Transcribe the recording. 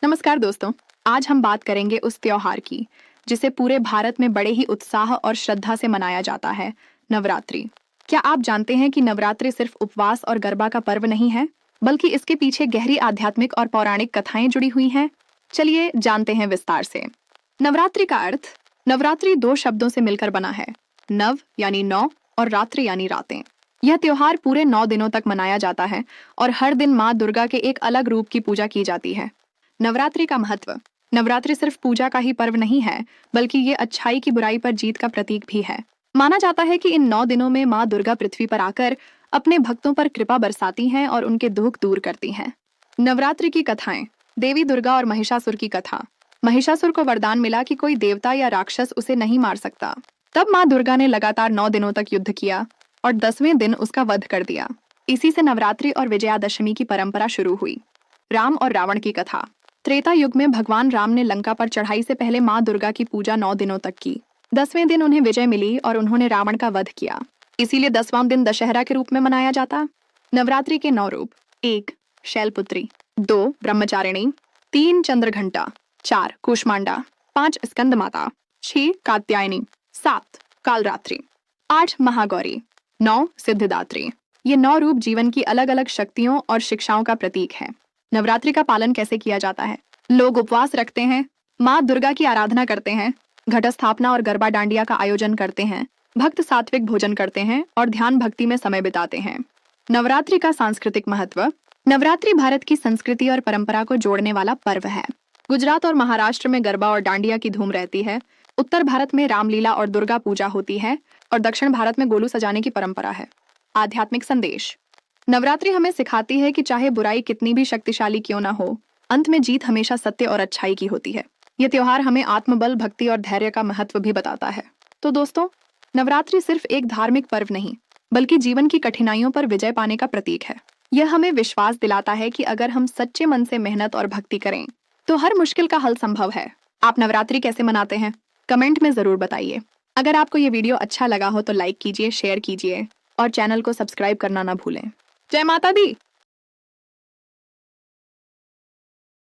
नमस्कार दोस्तों। आज हम बात करेंगे उस त्योहार की जिसे पूरे भारत में बड़े ही उत्साह और श्रद्धा से मनाया जाता है, नवरात्रि। क्या आप जानते हैं कि नवरात्रि सिर्फ उपवास और गरबा का पर्व नहीं है, बल्कि इसके पीछे गहरी आध्यात्मिक और पौराणिक कथाएं जुड़ी हुई हैं? चलिए जानते हैं विस्तार से। नवरात्रि का अर्थ। नवरात्रि दो शब्दों से मिलकर बना है, नव यानी 9 और रात्रि यानी रातें। यह त्योहार पूरे 9 दिनों तक मनाया जाता है और हर दिन माँ दुर्गा के एक अलग रूप की पूजा की जाती है। नवरात्रि का महत्व। नवरात्रि सिर्फ पूजा का ही पर्व नहीं है, बल्कि ये अच्छाई की बुराई पर जीत का प्रतीक भी है। माना जाता है कि इन 9 दिनों में माँ दुर्गा पृथ्वी पर आकर अपने भक्तों पर कृपा बरसाती हैं और उनके दुख दूर करती हैं। नवरात्रि की कथाएं। देवी दुर्गा और महिषासुर की कथा। महिषासुर को वरदान मिला कि कोई देवता या राक्षस उसे नहीं मार सकता। तब माँ दुर्गा ने लगातार 9 दिनों तक युद्ध किया और 10वें दिन उसका वध कर दिया। इसी से नवरात्रि और विजयादशमी की परंपरा शुरू हुई। राम और रावण की कथा। त्रेता युग में भगवान राम ने लंका पर चढ़ाई से पहले माँ दुर्गा की पूजा 9 दिनों तक की। 10वें दिन उन्हें विजय मिली और उन्होंने रावण का वध किया। इसीलिए 10वां दिन दशहरा के रूप में मनाया जाता। नवरात्रि के 9 रूप। 1 शैलपुत्री, 2 ब्रह्मचारिणी, 3 चंद्रघंटा, 4 कूष्मांडा, 5 स्कंद माता, 6 कात्यायनी, 7 कालरात्रि, 8 महागौरी, 9 सिद्धिदात्री। ये 9 रूप जीवन की अलग अलग शक्तियों और शिक्षाओं का प्रतीक है। नवरात्रि का पालन कैसे किया जाता है? लोग उपवास रखते हैं, माँ दुर्गा की आराधना करते हैं, घट स्थापना और गरबा डांडिया का आयोजन करते हैं, भक्त सात्विक भोजन करते हैं और ध्यान भक्ति में समय बिताते हैं। नवरात्रि का सांस्कृतिक महत्व। नवरात्रि भारत की संस्कृति और परंपरा को जोड़ने वाला पर्व है। गुजरात और महाराष्ट्र में गरबा और डांडिया की धूम रहती है। उत्तर भारत में रामलीला और दुर्गा पूजा होती है और दक्षिण भारत में गोलू सजाने की परंपरा है। आध्यात्मिक संदेश। नवरात्रि हमें सिखाती है कि चाहे बुराई कितनी भी शक्तिशाली क्यों ना हो, अंत में जीत हमेशा सत्य और अच्छाई की होती है। यह त्योहार हमें आत्मबल, भक्ति और धैर्य का महत्व भी बताता है। तो दोस्तों, नवरात्रि सिर्फ एक धार्मिक पर्व नहीं, बल्कि जीवन की कठिनाइयों पर विजय पाने का प्रतीक है। यह हमें विश्वास दिलाता है कि अगर हम सच्चे मन से मेहनत और भक्ति करें, तो हर मुश्किल का हल संभव है। आप नवरात्रि कैसे मनाते हैं? कमेंट में जरूर बताइए। अगर आपको ये वीडियो अच्छा लगा हो तो लाइक कीजिए, शेयर कीजिए और चैनल को सब्सक्राइब करना ना भूलें। जय माता दी।